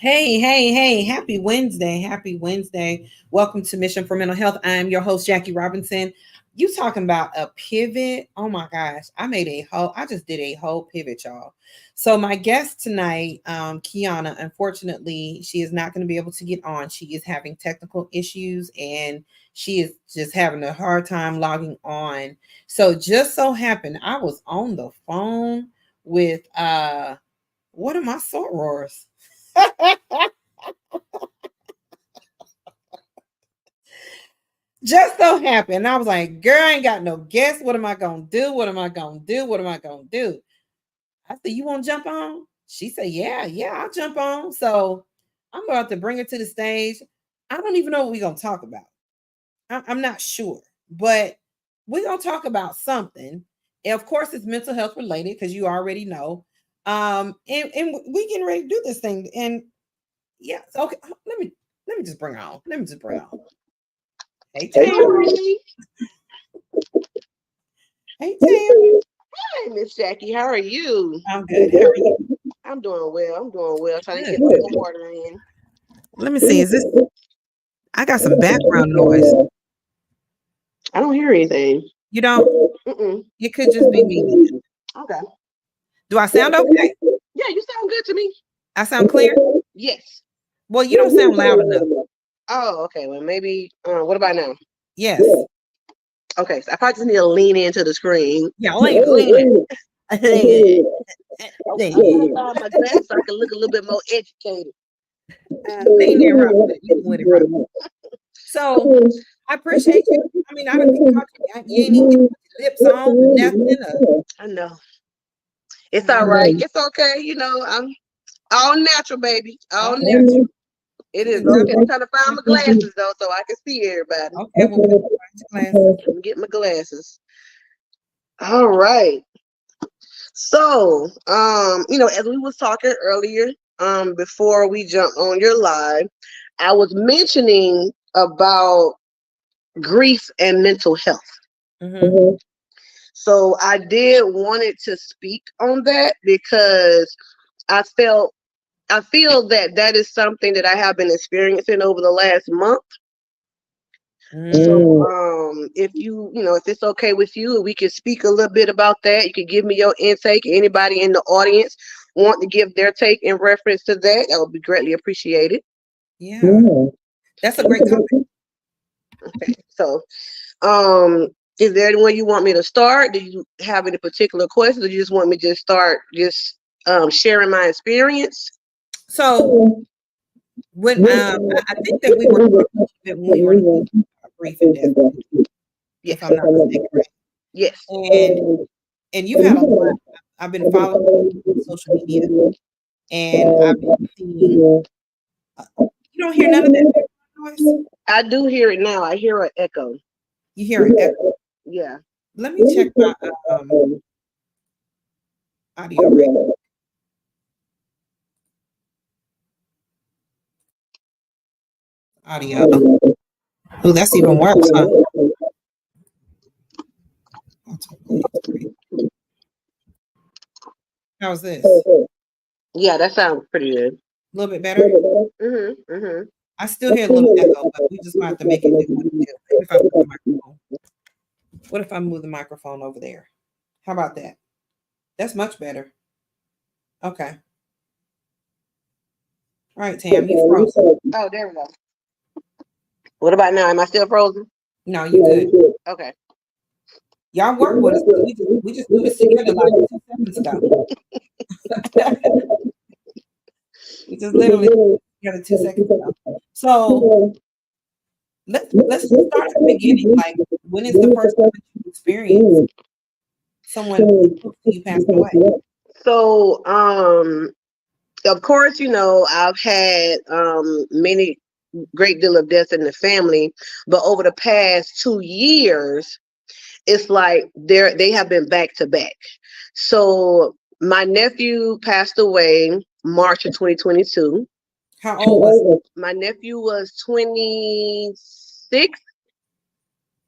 Hey, hey, hey, happy Wednesday. Happy Wednesday. Welcome to Mission for Mental Health. I am your host, Jackie Robinson. You talking about a pivot? Oh my gosh. I just did a whole pivot, y'all. So my guest tonight, Kiyona, unfortunately, she is not going to be able to get on. She is having technical issues and she is just having a hard time logging on. So just so happened, I was on the phone with one of my sorors. Just so happened. I was like, girl, I ain't got no guess. What am I gonna do? What am I gonna do? What am I gonna do? I said, you want to jump on? She said, yeah, I'll jump on. So I'm about to bring her to the stage. I don't even know what we're gonna talk about. I'm not sure, but we're gonna talk about something. And of course, it's mental health related because you already know. And we getting ready to do this thing. And yeah, so okay. Let me just bring her on. Let me just bring her on. Hey Tam. Hey, Hey Tam. hey, Miss Jackie, how are you? I'm good. How are you? I'm doing well. I'm doing well. Trying to Good. get some water in. Let me see. Is this? I got some background noise. I don't hear anything. You don't? Mm-mm. It could just be me. Okay. Do I sound okay? Yeah, you sound good to me. I sound clear? Yes. Well, you don't sound loud enough. Oh, okay. Well, maybe. What about now? Yes. Okay. So I probably just need to lean into the screen. Yeah, lean it. I'm gonna put on my glasses so I can look a little bit more educated. Lean in right with it. You can let it right. So I appreciate you. I mean, I don't think you ain't even put your lips on, nothing. I know. It's all right. It's okay. I'm all natural, baby. All Oh, natural. It is. there's Okay, I'm nothing. trying to find my glasses though, so I can see everybody. Okay, well, we can find your glasses. Let me get my glasses. All right. So, as we was talking earlier, before we jump on your live, I was mentioning about grief and mental health. Mm-hmm. So I did wanted to speak on that because I felt I feel that that is something that I have been experiencing over the last month. So, if it's okay with you, we can speak a little bit about that. You can give me your intake. Anybody in the audience want to give their take in reference to that, that would be greatly appreciated. Yeah, that's a great topic. Okay. So, um, is there any way you want me to start? Do you have any particular questions, or you just want me to start sharing my experience? So when I think that we were talking a little bit when we were doing a brief and death, if Yes. I'm not mistaken, right? Yes. And you've had a lot. I've been following you on social media, and I've been seeing. You don't hear none of that background noise. I do hear it now. I hear an echo. You hear an echo. Yeah. Let me check my audio rate. Audio. Oh, that's even worse, huh? How's this? A Yeah, that sounds pretty good. little bit better. I still hear a little echo, but we just might have to make it do what it do. Maybe if I move the microphone. What if I move the microphone over there? How about that? That's much better. Okay. All right, Tam, you frozen. Oh, there we go. What about now? Am I still frozen? No, you good. Okay. Y'all work with us. We just do this together like 2 seconds ago. We just literally together 2 seconds ago. So let's just start at the beginning. Like, when is the first time that you experienced someone close to you passing away? So, of course, I've had many great deal of deaths in the family, but over the past 2 years, it's like they have been back to back. So my nephew passed away March of 2022. How old was he? My nephew was 26.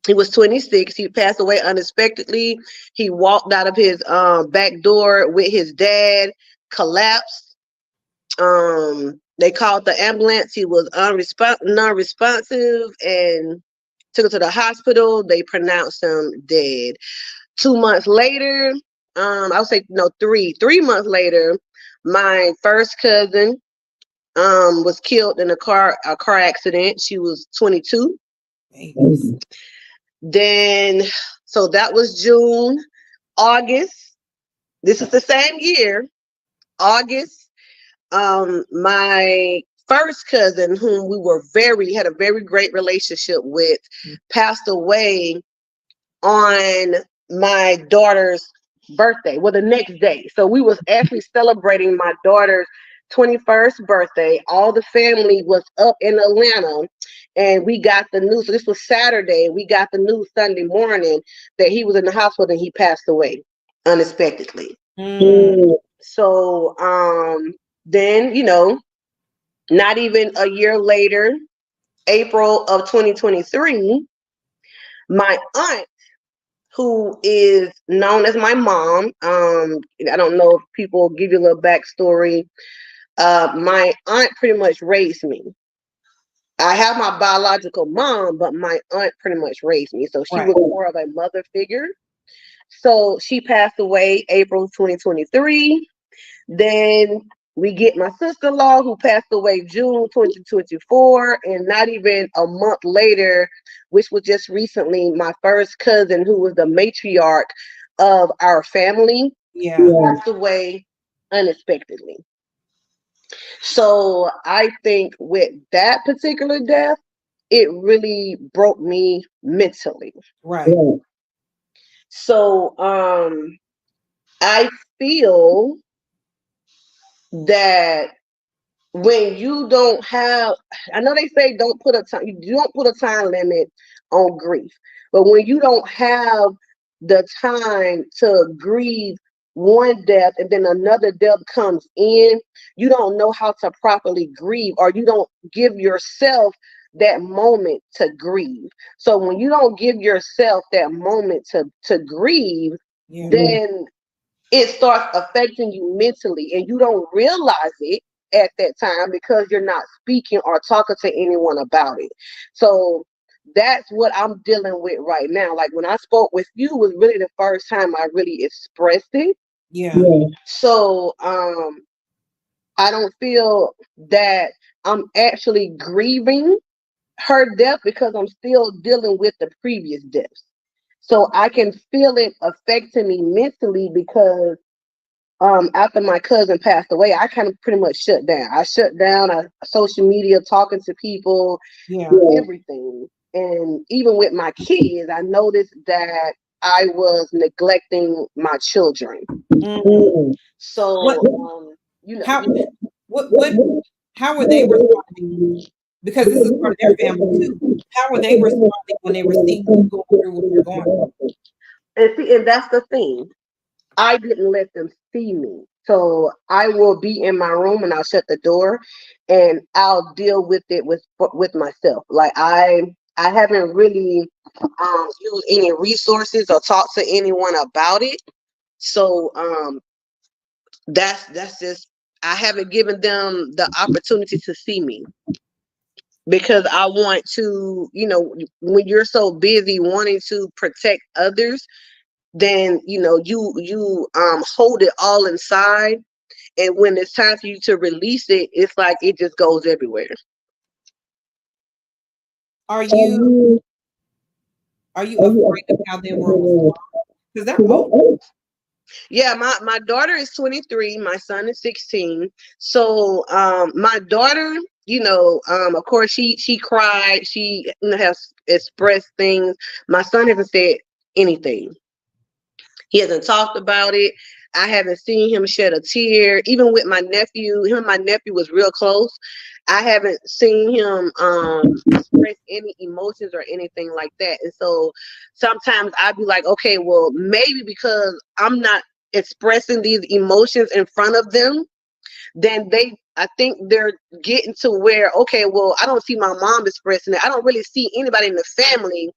He was 26. He passed away unexpectedly. He walked out of his back door with his dad, collapsed. They called the ambulance. He was non-responsive and took him to the hospital. They pronounced him dead. 2 months later, I would say no, 3 months later, my first cousin was killed in a car accident. She was 22. Babies. Then, so that was June. August, this is the same year. August, my first cousin, whom we had a very great relationship with, passed away on my daughter's birthday. Well, the next day. So we was actually celebrating my daughter's 21st birthday. All the family was up in Atlanta, and we got the news. So this was Saturday. We got the news Sunday morning that he was in the hospital and he passed away unexpectedly. So then, not even a year later, April of 2023, my aunt, who is known as my mom, I don't know if people give you a little backstory. My aunt pretty much raised me. I have my biological mom, but my aunt pretty much raised me. So she was more of a mother figure. So she passed away April 2023. Then we get my sister-in-law, who passed away June 2024, and not even a month later, which was just recently, my first cousin, who was the matriarch of our family, passed away unexpectedly. So I think with that particular death, it really broke me mentally. Right. So I feel that when you don't have, I know they say you don't put a time limit on grief, but when you don't have the time to grieve one death and then another death comes in, you don't know how to properly grieve, or you don't give yourself that moment to grieve. So when you don't give yourself that moment to grieve, then it starts affecting you mentally, and you don't realize it at that time because you're not speaking or talking to anyone about it. So that's what I'm dealing with right now. Like when I spoke with you was really the first time I really expressed it. So I don't feel that I'm actually grieving her death because I'm still dealing with the previous deaths. So I can feel it affecting me mentally because after my cousin passed away, I kind of pretty much shut down. I shut down social media, talking to people, everything. And even with my kids, I noticed that I was neglecting my children. So, how were they responding? Because this is part of their family too. How were they responding when they were seeing you go through what you're going through? And that's the thing. I didn't let them see me. So I will be in my room and I'll shut the door and I'll deal with it with myself. Like I haven't really used any resources or talked to anyone about it. So that's just, I haven't given them the opportunity to see me. Because I want to, when you're so busy wanting to protect others, then you hold it all inside, and when it's time for you to release it, it's like it just goes everywhere. Are you afraid of how they will respond? Because they're old. Yeah, my daughter is 23, my son is 16. So my daughter, of course she cried, she has expressed things. My son hasn't said anything. He hasn't talked about it. I haven't seen him shed a tear. Even with my nephew, him and my nephew was real close. I haven't seen him express any emotions or anything like that. And so sometimes I'd be like, okay, well, maybe because I'm not expressing these emotions in front of them, then I think they're getting to where, okay, well, I don't see my mom expressing it. I don't really see anybody in the family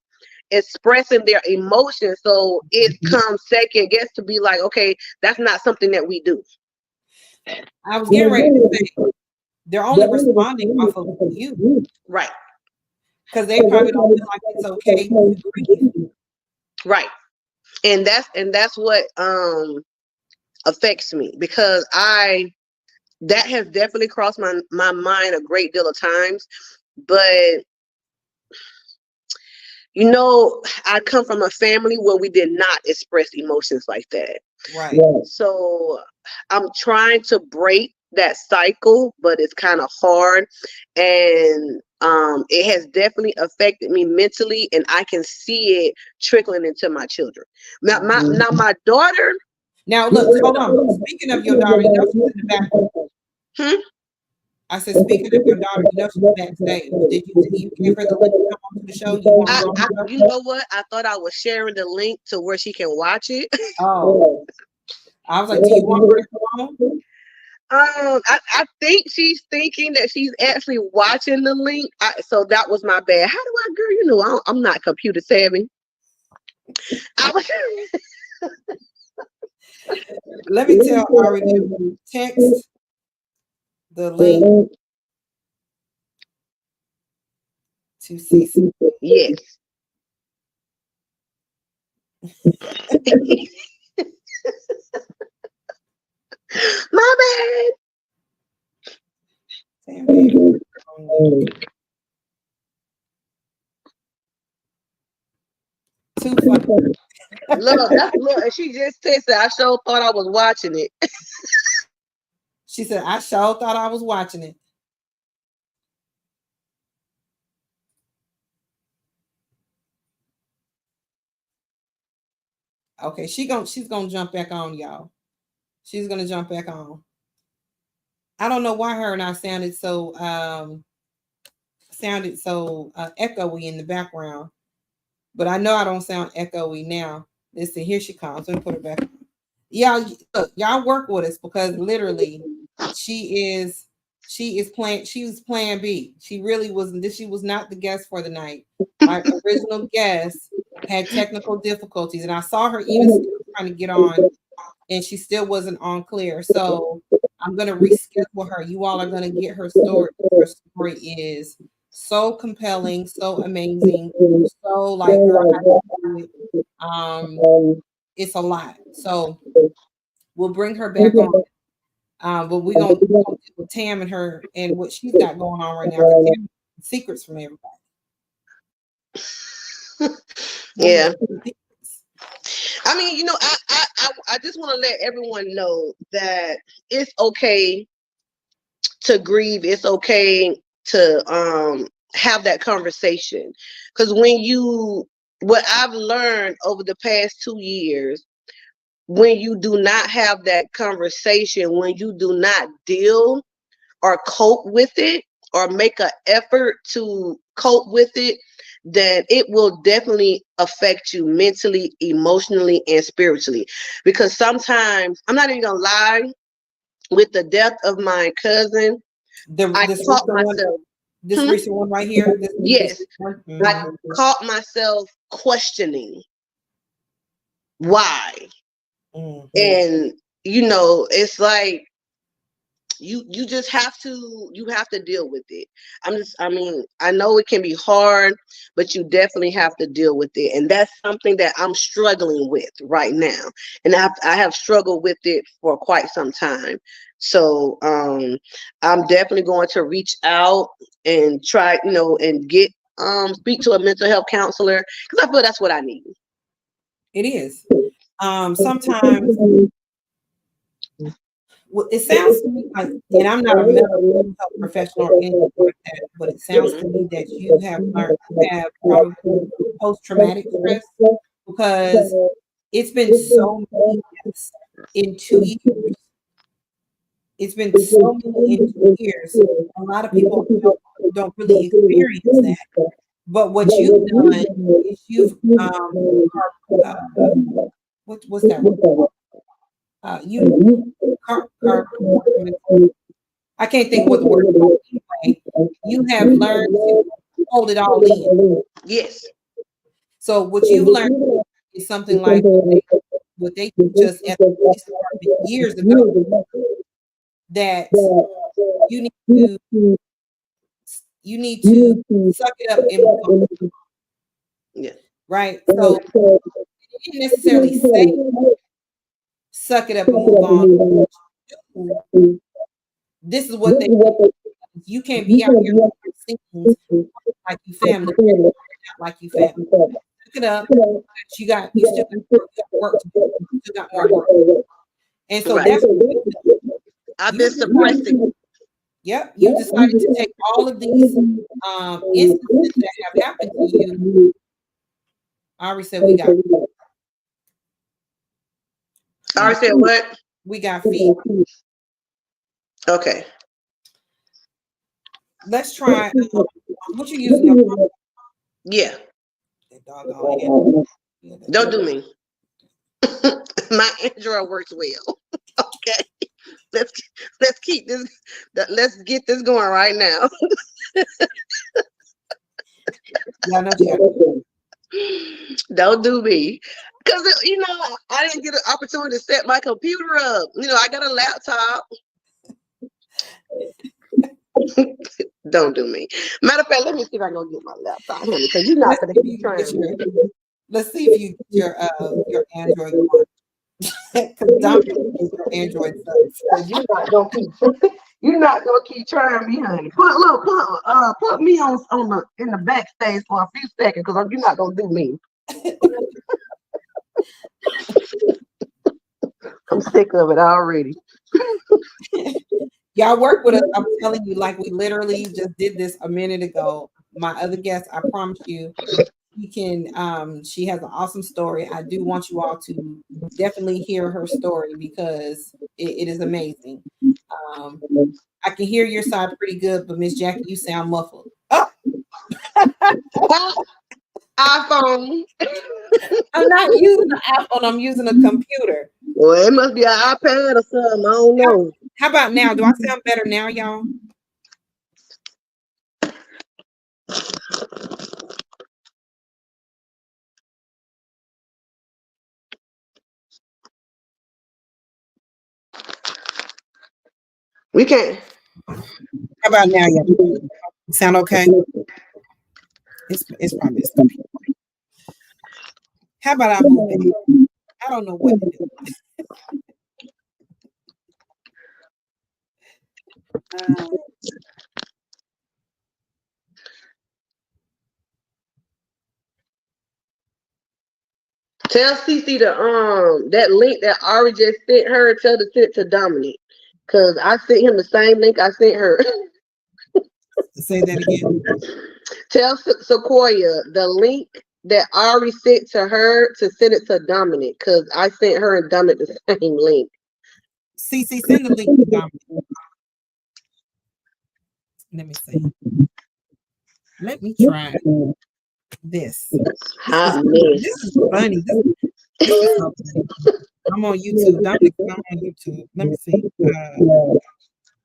expressing their emotions. So it comes second guess to be like, okay, that's not something that we do. I was getting ready to say, they're only responding off of you, Right. because they probably don't feel like it's okay to grieve. Right. And that's what affects me, because that has definitely crossed my mind a great deal of times. But I come from a family where we did not express emotions like that. Right. So I'm trying to break that cycle, but it's kind of hard. And it has definitely affected me mentally, and I can see it trickling into my children. Now, my daughter. Now, look, hold on. Speaking of your daughter, she's in the background. I said, speaking of your daughter, she's backstage. Did you give her the link to come on to the show? You know what? I thought I was sharing the link to where she can watch it. Oh, I was like, do you want her to come on? I think she's thinking that she's actually watching the link. So that was my bad. How do I, girl? I'm not computer savvy. Let me tell Ari to text the link to CC. Yes. My bad. Too funny. Look, and she just texted. I sure thought I was watching it. She said, I sure thought I was watching it. Okay, she's gonna jump back on, y'all. She's gonna jump back on. I don't know why her and I sounded so echoey in the background, but I know I don't sound echoey now. Listen, here she comes. Let me put her back. Y'all, look, y'all work with us, because literally she was plan B. She really wasn't. She was not the guest for the night. My original guest had technical difficulties, and I saw her even still trying to get on, and she still wasn't on clear. So I'm going to reschedule her. You all are going to get her story. Her story is so compelling, so amazing, so like, girl, it's a lot. So we'll bring her back on. But we're gonna deal with Tam and her and what she's got going on right now. Tam, secrets from everybody. Yeah. I mean, I just want to let everyone know that it's okay to grieve. It's okay to have that conversation. Because what I've learned over the past 2 years, when you do not have that conversation, when you do not deal or cope with it, or make an effort to cope with it, then it will definitely affect you mentally, emotionally, and spiritually. Because sometimes, I'm not even gonna lie, with the death of my cousin, I caught myself. This recent one right here? Yes. I caught myself questioning why. Mm-hmm. And it's like you just have to deal with it. I know it can be hard, but you definitely have to deal with it. And that's something that I'm struggling with right now. And I have struggled with it for quite some time. So I'm definitely going to reach out and try, and get speak to a mental health counselor, because I feel that's what I need. It is. Sometimes it sounds to me like, and I'm not a mental health professional or anything like that, but it sounds to me that you have probably post-traumatic stress, because it's been so many years in 2 years. It's been so many in 2 years. A lot of people don't really experience that. But what you've done is you've what's that word? I can't think what the word is. Anyway, you have learned to hold it all in. Yes. So what you've learned is something like what they just at the police department years ago, that you need to suck it up and move on. Yeah. Right. So you didn't necessarily say suck it up and move on. This is what they you can't be out here scenes like you family, not like you family. Suck it up. You still got work to do. You still got more work. And so Right. that's I've you been decided, suppressing. yep, you decided to take all of these instances that have happened to you. I already said we got I already said what? we got feet. Okay. Let's try what you using your phone? Yeah. That doggone hand. Yeah, Don't do me. My Android works well. Okay. Let's keep this. Let's get this going right now. Yeah, I know you got Don't do me. Because, I didn't get an opportunity to set my computer up. I got a laptop. Don't do me. Matter of fact, let me see if I can go get my laptop, honey, because you're not going to keep trying me. Let's see if you get your Android going. Because Dominic thinks your Android sucks. You're not gonna keep trying me, honey. Put me in the backstage for a few seconds, because you're not gonna do me. I'm sick of it already. Y'all work with us. I'm telling you, like we literally just did this a minute ago. My other guest, I promise you, she has an awesome story. I do want you all to definitely hear her story because it is amazing. I can hear your side pretty good, but Miss Jackie, you sound muffled. Oh, iPhone. I'm not using an iPhone. I'm using a computer. Well, it must be an iPad or something. I don't know. How about now? Do I sound better now, y'all? We can't. How about now, y'all? Sound okay? It's probably it's fine. How about I move it? I don't know what to do. Tell Cece that link that Ari just sent her. Tell to send to Dominic, cause I sent him the same link I sent her. Say that again. Tell Sequoia the link that Ari sent to her to send it to Dominic, cause I sent her and Dominic the same link. CC, send the link to Dominic. Let me see. Let me try this. This is funny. This is so funny. I'm on YouTube. Dominic, I'm on YouTube. Let me see.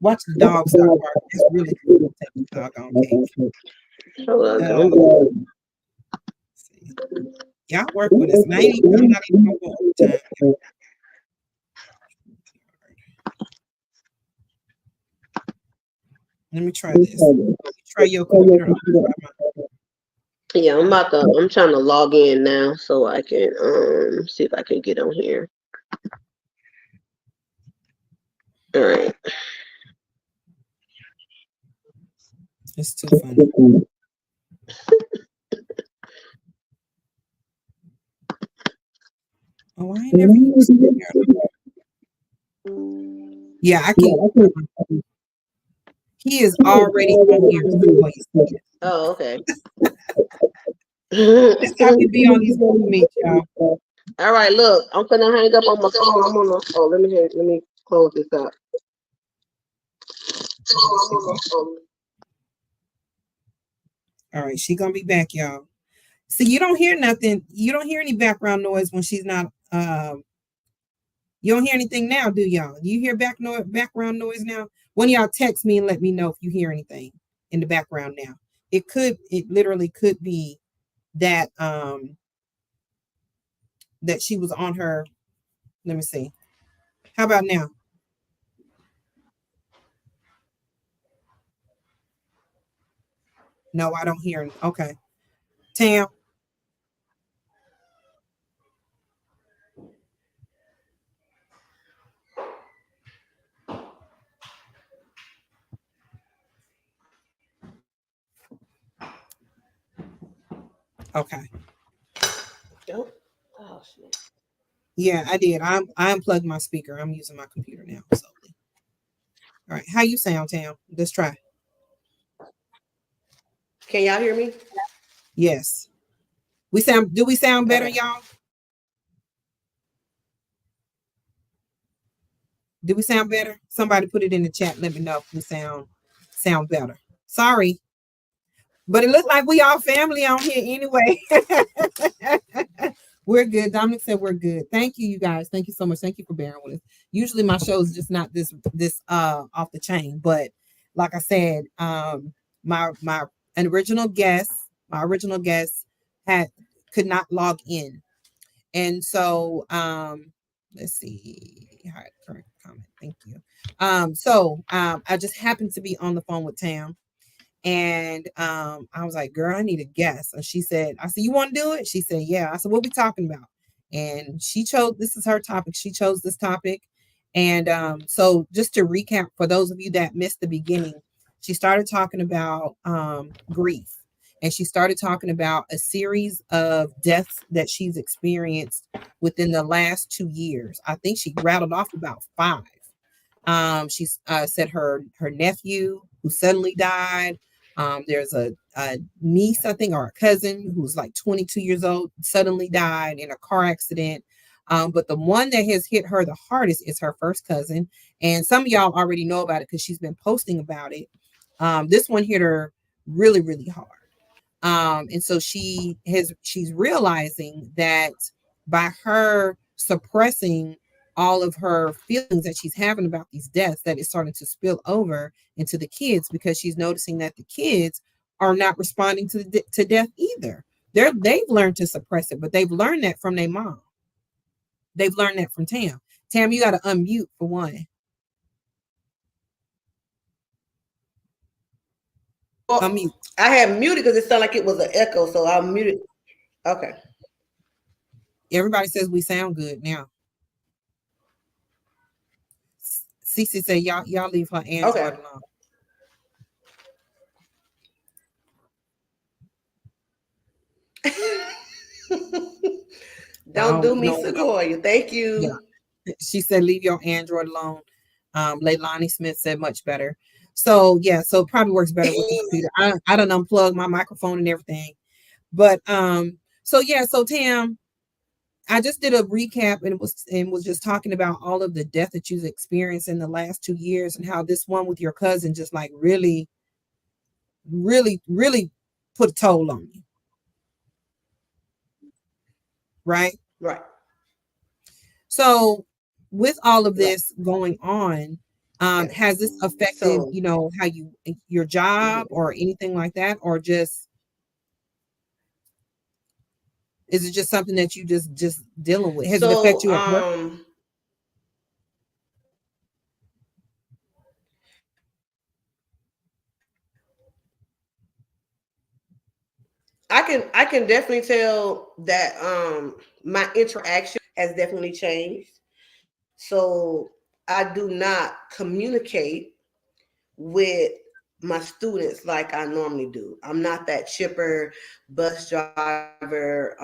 Watch the dog start barking. It's really cool. Take the dog on cake. Y'all work with us. I'm not even gonna go overtime. Let me try this. Try your computer. Yeah, I'm trying to log in now so I can see if I can get on here. All right. It's too funny. Oh, I ain't never used it. Yeah, I can. He is already on here. Oh, okay. This how we be on these Google Meets, y'all. All right, look, I'm gonna hang up on my phone. Let me close this up. All right, she gonna be back, y'all. See, you don't hear nothing. You don't hear any background noise when she's not. You don't hear anything now, do y'all? You hear background noise now? One of y'all text me and let me know if you hear anything in the background now. It literally could be that that she was on her. Let me see. How about now? No, I don't hear. Okay. Tam. Okay. Oh, oh shit. Yeah, I did. I unplugged my speaker. I'm using my computer now. So, all right. How you sound, Tam? Let's try. Can y'all hear me? Yes. We sound. Do we sound better, Okay. y'all? Do we sound better? Somebody put it in the chat. Let me know if we sound better. Sorry, but it looks like we all family on here anyway. We're good. Dominic said we're good. Thank you, you guys. Thank you so much. Thank you for bearing with us. Usually my show is just not this off the chain, but like I said, my original guest, my original guest had could not log in. And so let's see. Hide current comment. Thank you. I just happened to be on the phone with Tam, and I was like, girl, I need a guest. And she said, I said, you want to do it? She said, yeah. I said, what we talking about? And she chose, this is her topic. She chose this topic. And so just to recap, for those of you that missed the beginning, she started talking about grief. And she started talking about a series of deaths that she's experienced within the last 2 years. I think she rattled off about five. She said her nephew who suddenly died. There's a niece, I think, or a cousin who's like 22 years old, suddenly died in a car accident. But the one that has hit her the hardest is her first cousin. And some of y'all already know about it because she's been posting about it. This one hit her really, really hard. And so she's realizing that by her suppressing all of her feelings that she's having about these deaths, that it's starting to spill over into the kids, because she's noticing that the kids are not responding to death either. They've learned to suppress it, but they've learned that from their mom. They've learned that from Tam. Tam, you got to unmute for one. Well, Unmute. I had muted because it sounded like it was an echo, so I muted. Okay. Everybody says we sound good now. Cece said y'all leave her Android Okay. alone. Don't do me, No, Sequoia. Thank yeah. you. She said leave your Android alone. Leilani Smith said much better. So yeah, so it probably works better with the computer. I don't unplug my microphone and everything. But so yeah, so Tam, I just did a recap, and was just talking about all of the death that you've experienced in the last 2 years, and how this one with your cousin just like really, really, really put a toll on you, right? Right. So with all of Right. this going on, Yes. has this affected, So, how your job mhm. or anything like that, or just is it just something that you just dealing with? Has it affected so you at work? I can definitely tell that my interaction has definitely changed. So I do not communicate with my students like I normally do. I'm not that chipper bus driver.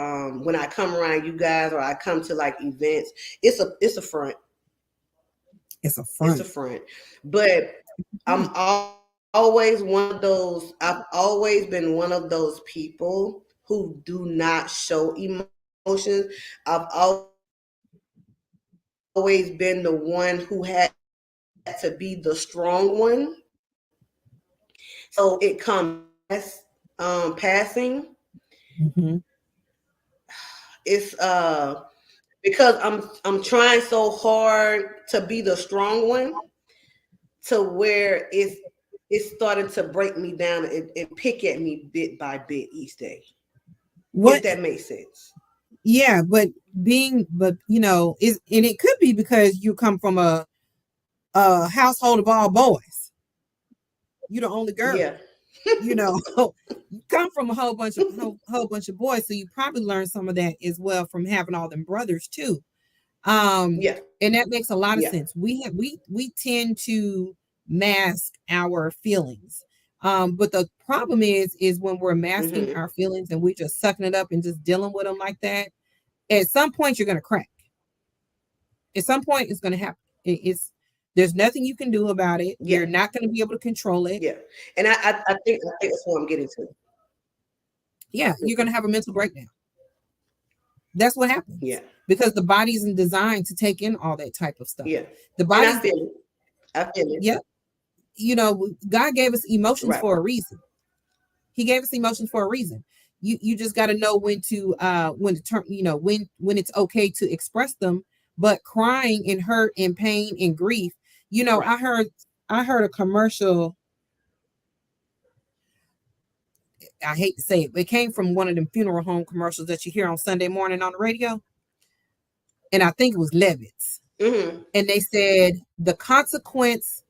When I come around you guys, or I come to like events, it's a front. It's a It's a front. front. But I'm always one of those. I've always been one of those people who do not show emotions. I've always been the one who had to be the strong one. So it comes passing. Mm-hmm. It's because I'm trying so hard to be the strong one, to where it's starting to break me down and pick at me bit by bit each day. If What? that makes sense. Yeah, but is, and it could be because you come from a household of all boys. You're the only girl. Yeah. You know, you come from a whole bunch of boys, so you probably learned some of that as well from having all them brothers too. Yeah. And that makes a lot of Yeah. sense. We tend to mask our feelings. But the problem is when we're masking Hmm. our feelings and we're just sucking it up and just dealing with them like that, at some point you're gonna crack. At some point it's gonna happen. It's there's nothing you can do about it. Yeah. You're not gonna be able to control it. Yeah. And I think that's what I'm getting to. Yeah, you're gonna have a mental breakdown. That's what happens Yeah. because the body isn't designed to take in all that type of stuff. Yeah. The And I body's, feel it. I feel it. yeah, God gave us emotions Right. for a reason. He gave us emotions for a reason. You just got to know when to turn, when it's okay to express them. But crying and hurt and pain and grief, Right. I heard a commercial. I hate to say it, but it came from one of them funeral home commercials that you hear on Sunday morning on the radio, and I think it was Levitt's. Hmm. And they said the consequence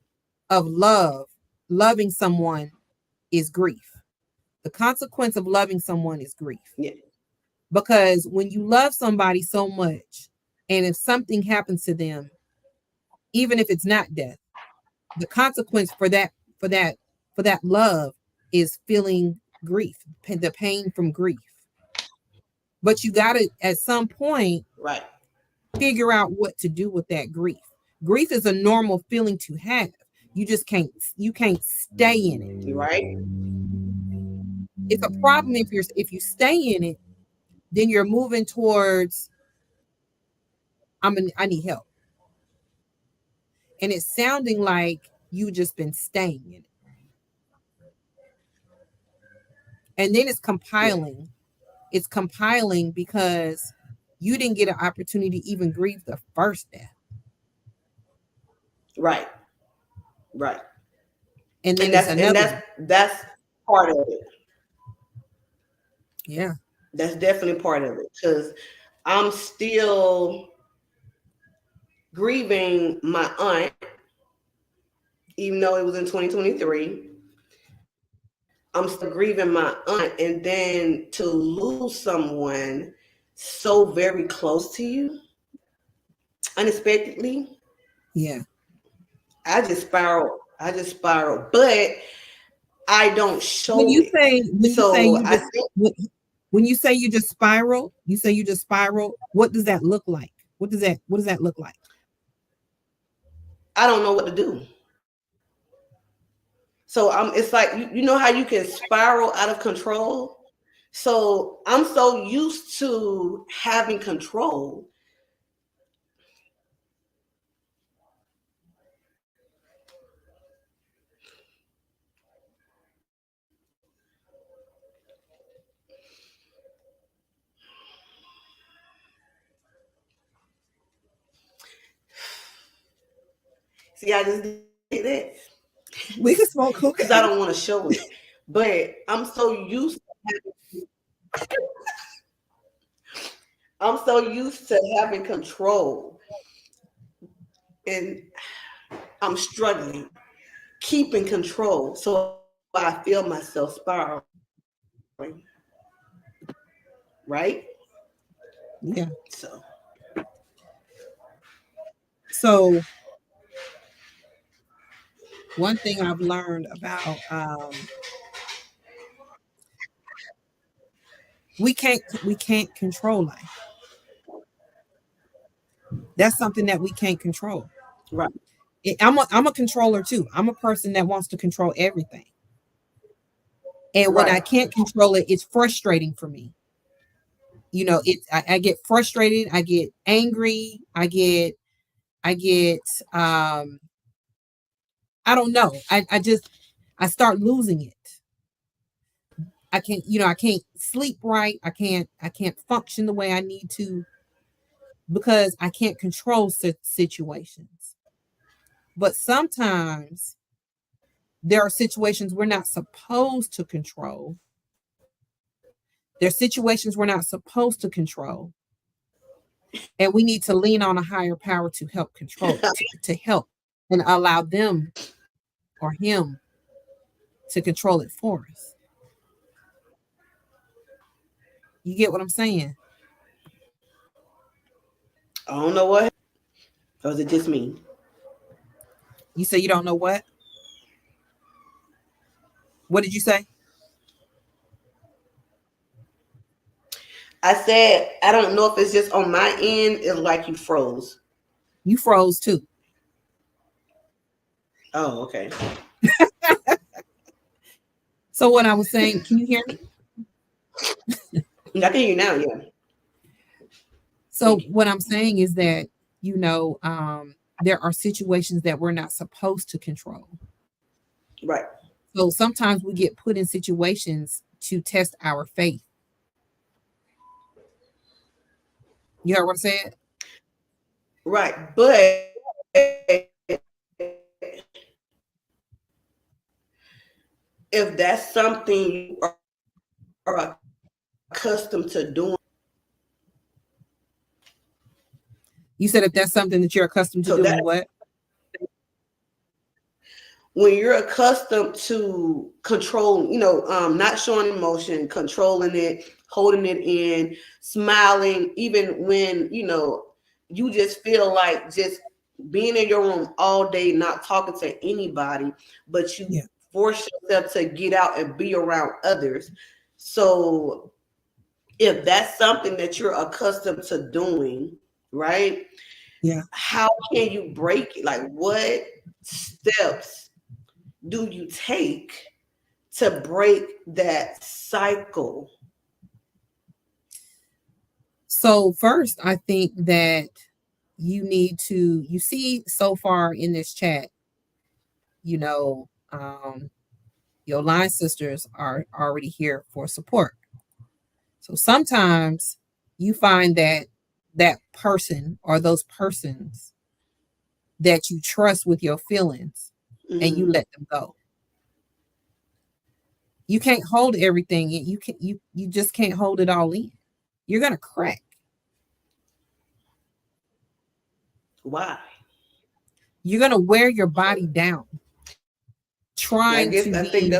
of loving someone is grief. The consequence of loving someone is grief. Yeah. Because when you love somebody so much, and if something happens to them, even if it's not death, the consequence for that for that love is feeling grief, the pain from grief. But you got to at some point Right. figure out what to do with that grief. Grief is a normal feeling to have. You can't stay in it. You right. It's a problem if you stay in it, then you're moving towards I need help. And it's sounding like you just been staying in it. And then it's Yeah. compiling. It's compiling because you didn't get an opportunity to even grieve the first death. Right. Right. And then And it's that's another. that's part of it. Yeah. That's definitely part of it because I'm still grieving my aunt, even though it was in 2023. I'm still grieving my aunt, and then to lose someone so very close to you unexpectedly, Yeah. I just spiral. I just spiral, but I don't When show you it. say when you say So you I just think when you say you just spiral, what does that look like? What does that look like? I don't know what to do. So it's like you know how you can spiral out of control. So I'm so used to having control. See, I just did that We can smoke because I hookah. don't want to show it. But I'm so used to having control, and I'm struggling keeping control. So I feel myself spiraling, right? Yeah. So So one thing I've learned about we can't control life. That's something that we can't control. right, I'm a controller too. I'm a person that wants to control everything. And when I right, can't control it, it's frustrating for me. I get frustrated, I get angry, I get um I don't know. I start losing it. I can't sleep right. I can't function the way I need to because I can't control situations. But sometimes there are situations we're not supposed to control. There are situations we're not supposed to control. And we need to lean on a higher power to help control, to help and allow them or him to control it for us. You get what I'm saying? I don't know what, or is it just me? You say you don't know what? What did you say? I said I don't know if it's just on my end. It's like you froze. You froze too. Oh, okay. So what I was saying, can you hear me? I can hear you now. Yeah. So Thank you. what I'm saying is that, there are situations that we're not supposed to control. Right. So sometimes we get put in situations to test our faith. You heard what I said? Right. But if that's something you are accustomed to doing, You said if that's something that you're accustomed to so that doing, what? when you're accustomed to control, not showing emotion, controlling it, holding it in, smiling, even when, you just feel like just being in your room all day, not talking to anybody, but you Yeah. force yourself to get out and be around others. So if that's something that you're accustomed to doing, right? Yeah. How can you break it? Like, what steps do you take to break that cycle? So first, I think that you see so far in this chat, you know, your line sisters are already here for support. So sometimes you find that that person or those persons that you trust with your feelings and you Mm-hmm. let them go. You can't hold everything in. You just can't hold it all in. You're gonna crack. Why? You're gonna wear your body down And trying to be.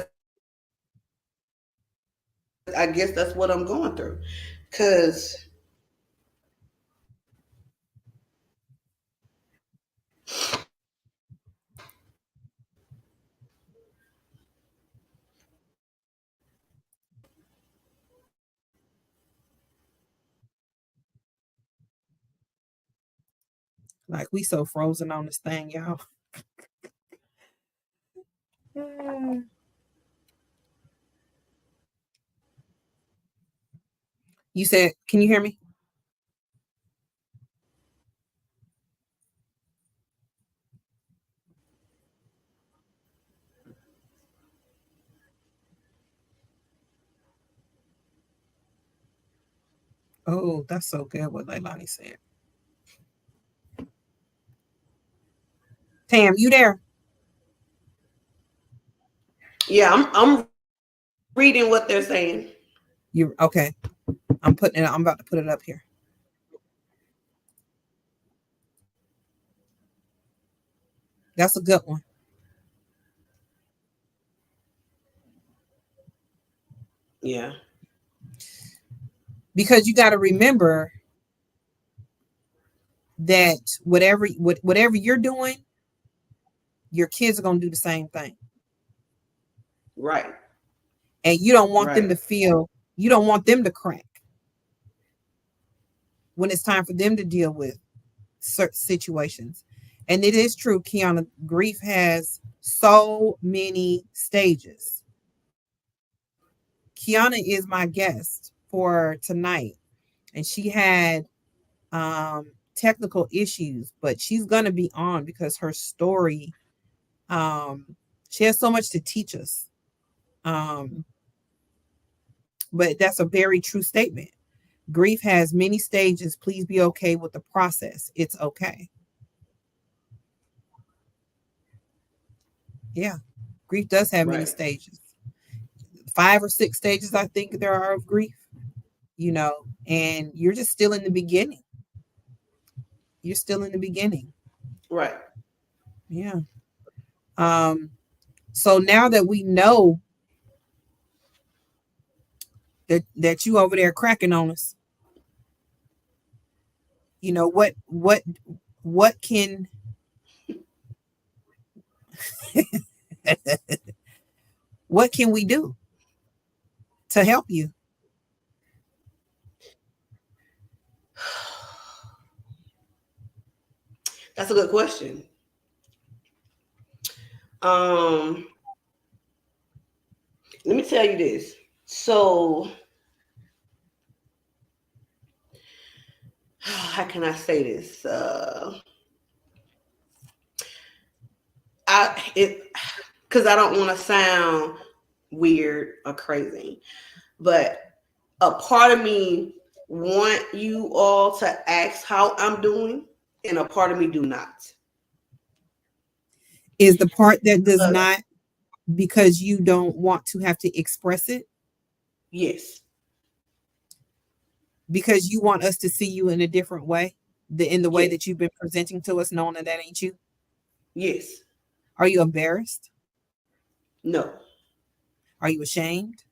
I guess that's what I'm going through. Cause Like we so frozen on this thing, y'all. You said, can you hear me? Oh, that's so good what Leilani said. Tam, you there? yeah, I'm reading what they're saying. You okay? I'm about to put it up here. That's a good one. Yeah. Because you got to remember that whatever you're doing, your kids are going to do the same thing. Right. And you don't want them Right. to feel, you don't want them to crack when it's time for them to deal with certain situations. And it is true, Kiyona, grief has so many stages. Kiyona is my guest for tonight, and she had technical issues, but she's going to be on because her story, um, she has so much to teach us. Um, but that's a very true statement. Grief has many stages. Please be okay with the process. It's okay. Yeah. Grief does have many Right. stages. 5 or 6 stages, I think there are of grief, and you're just still in the beginning. You're still in the beginning. Right. Yeah. So now that we know that you over there cracking on us. You know what can what can we do to help you? That's a good question. Um, Let me tell you this. So, how can I say this? Because I don't want to sound weird or crazy, but a part of me want you all to ask how I'm doing, and a part of me do not. Is the part that does Uh, not because you don't want to have to express it? yes, Because you want us to see you in a different way, in the way yes, that you've been presenting to us, knowing that ain't you? yes, Are you embarrassed? no, Are you ashamed?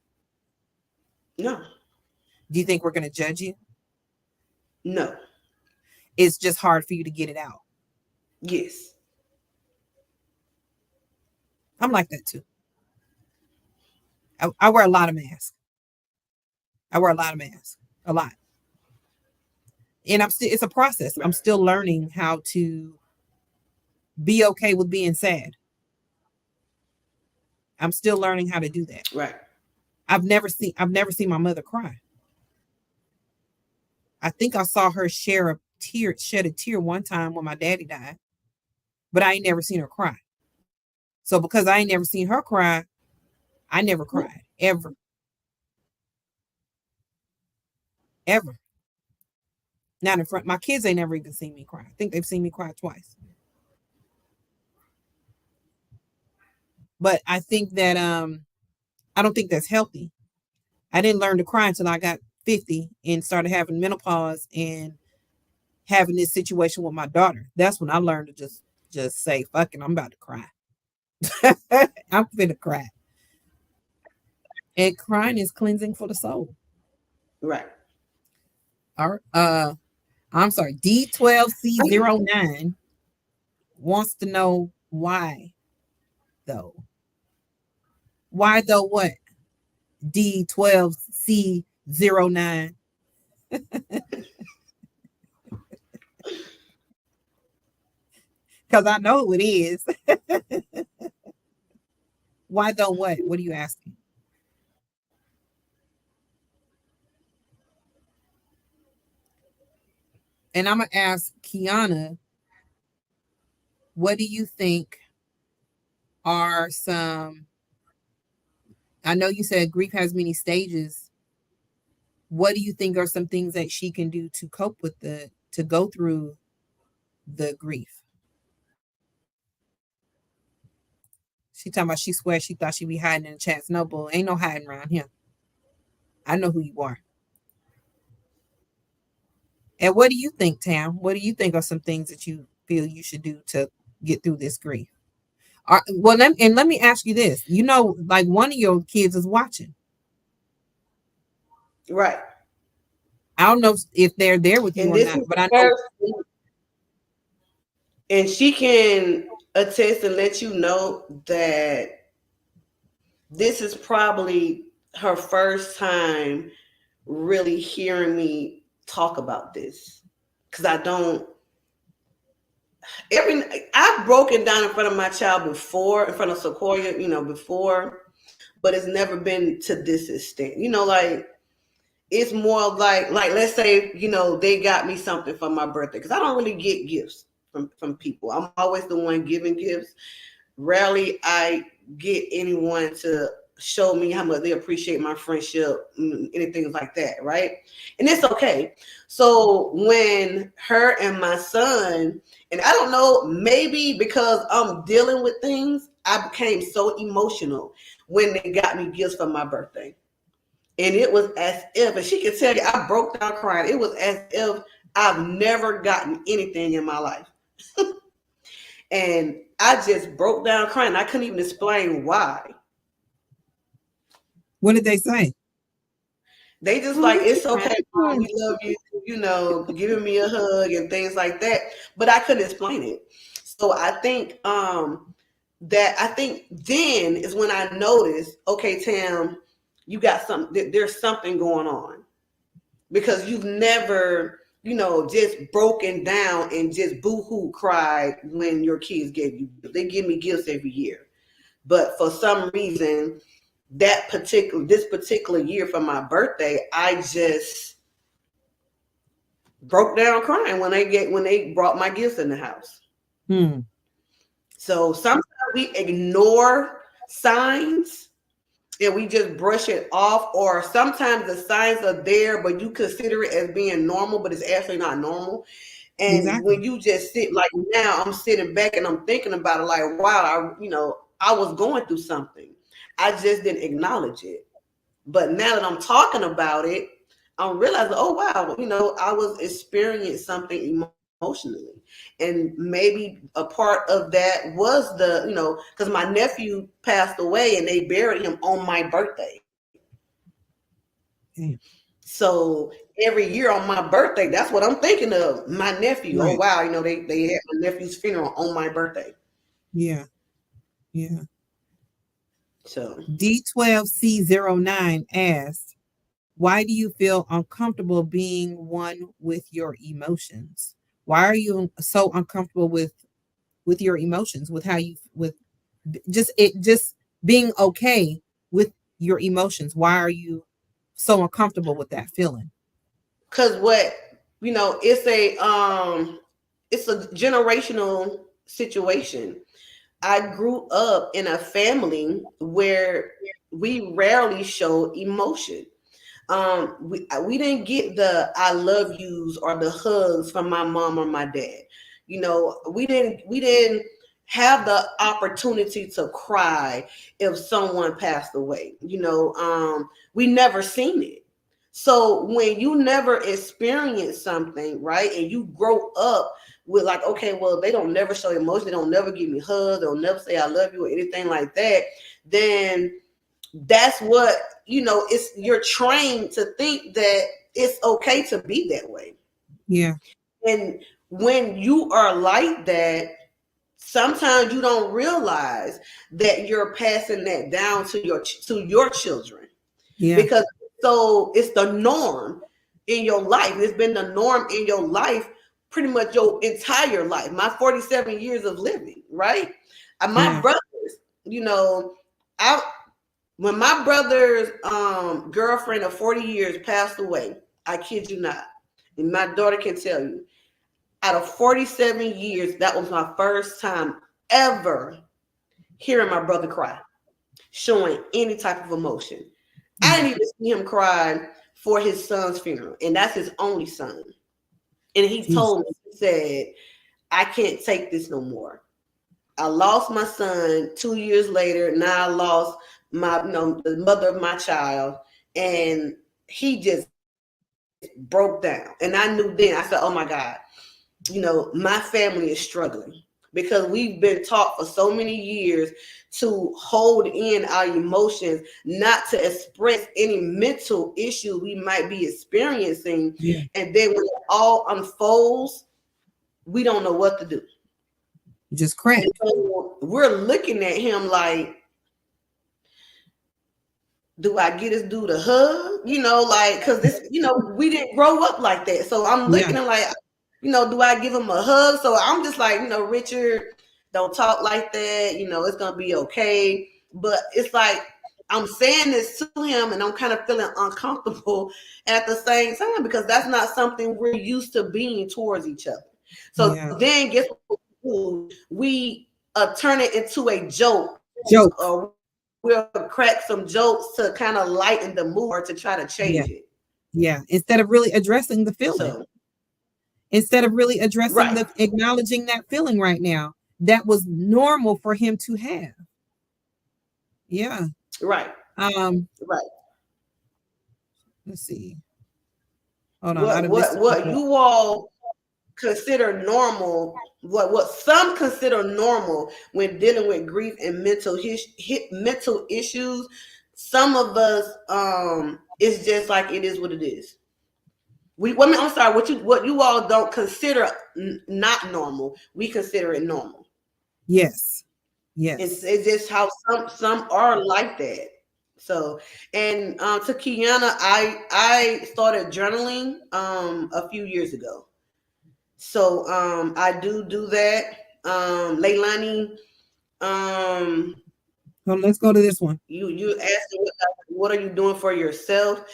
no, Do you think we're going to judge you? no, It's just hard for you to get it out. yes. I'm like that too. I wear a lot of masks. I wear a lot of masks, a lot. And it's a process. Right, I'm still learning how to be okay with being sad. I'm still learning how to do that. right. I've never seen my mother cry. I think I saw her shed a tear one time when my daddy died, but I ain't never seen her cry. So because I ain't never seen her cry, I never cried ever, ever. Not in front. My kids ain't never even seen me cry. I think they've seen me cry twice. But I think that I don't think that's healthy. I didn't learn to cry until I got 50 and started having menopause and having this situation with my daughter. That's when I learned to just say, fuck it, I'm about to cry. I'm finna cry. And crying is cleansing for the soul. Right. All right. I'm sorry, D12C09 wants to know why though. Why though what? D12C09. Because I know who it is. Why though what? What are you asking? And I'm gonna ask Kiyona, what do you think are some, I know you said grief has many stages. What do you think are some things that she can do to cope with to go through the grief? She talking about she swears she thought she'd be hiding in the chats. No bull, ain't no hiding around here. I know who you are. And what do you think, Tam? What do you think are some things that you feel you should do to get through this grief? Well, let me ask you this. You know, like one of your kids is watching. Right. I don't know if they're there with you And or this not, is but I know. her, and she can attest and let you know that this is probably her first time really hearing me talk about this. Because I don't every I've broken down in front of my child before, in front of Sequoia, before, but it's never been to this extent. Like it's more like let's say, they got me something for my birthday. Because I don't really get gifts from people. I'm always the one giving gifts. Rarely I get anyone to show me how much they appreciate my friendship, anything like that, right? And it's okay. So when her and my son, and I don't know, maybe because I'm dealing with things, I became so emotional when they got me gifts for my birthday. And it was as if, and she could tell you, I broke down crying. It was as if I've never gotten anything in my life. And I just broke down crying. I couldn't even explain why. What did they say? They just Oh, like, what you it's trying okay, to Mom, do? we love you, giving me a hug and things like that. But I couldn't explain it. So I think then is when I noticed, okay, Tam, you got something, there's something going on. Because you've never, just broken down and just boo-hoo cried when your kids gave you gifts. They give me gifts every year. But for some reason, this particular year for my birthday, I just broke down crying when they brought my gifts in the house. Hmm. So sometimes we ignore signs and we just brush it off, or sometimes the signs are there, but you consider it as being normal, but it's actually not normal. And Exactly. when you just sit, like now, I'm sitting back and I'm thinking about it, like, wow, I was going through something. I just didn't acknowledge it. But now that I'm talking about it, I'm realizing, oh wow, I was experiencing something emotionally. And maybe a part of that was because my nephew passed away and they buried him on my birthday. Yeah. So every year on my birthday, that's what I'm thinking of. My nephew. Oh Right. wow, they had my nephew's funeral on my birthday. Yeah. Yeah. So D12C09 asks, why do you feel uncomfortable being one with your emotions? Why are you so uncomfortable with your emotions, with how you with just being okay with your emotions? Why are you so uncomfortable with that feeling? because it's a generational situation. I grew up in a family where we rarely show emotion. We didn't get the I love yous or the hugs from my mom or my dad. We didn't have the opportunity to cry if someone passed away. We never seen it. So when you never experience something, right, and you grow up with like, okay, well, they don't never show emotion, they don't never give me hugs, they'll never say I love you or anything like that, then that's what it's you're trained to think that it's okay to be that way. Yeah. And when you are like that, sometimes you don't realize that you're passing that down to your children, Yeah. because so it's the norm in your life. It's been the norm in your life pretty much your entire life. My 47 years of living, right? My Yeah. brothers, I when my brother's girlfriend of 40 years passed away, I kid you not, and my daughter can tell you, out of 47 years, that was my first time ever hearing my brother cry, showing any type of emotion. I Yeah. didn't even see him cry for his son's funeral, and that's his only son. And he Jesus. told me, he said, I can't take this no more. I lost my son 2 years later. Now I lost the mother of my child, and he just broke down. And I knew then. I said, "Oh my God, my family is struggling because we've been taught for so many years to hold in our emotions, not to express any mental issue we might be experiencing, Yeah. and then when it all unfolds, we don't know what to do." Just crack. And so we're looking at him like, do I get this dude a hug? Like, because we didn't grow up like that. So I'm Yeah. looking at like, do I give him a hug? So I'm just like, Richard, don't talk like that. It's going to be okay. But it's like, I'm saying this to him and I'm kind of feeling uncomfortable at the same time because that's not something we're used to being towards each other. So Yeah. then guess what we do? We turn it into a joke, Joke. or we'll crack some jokes to kind of lighten the mood or to try to Yeah. change it. Yeah. Instead of really addressing the feeling. So, Instead of really addressing right, the acknowledging that feeling right now that was normal for him to have. Yeah. right, Um, right. let's see. Hold on, I What done missed what a what couple. you all consider normal, what some consider normal when dealing with grief and mental issues, some of us It's just like it is what it is. I'm sorry. What you all don't consider not normal, we consider it normal. Yes. It's just how some are like that. So, and to Kiyona, I started journaling a few years ago. So I do that. Leilani, Let's go to this one. you asked me what are you doing for yourself?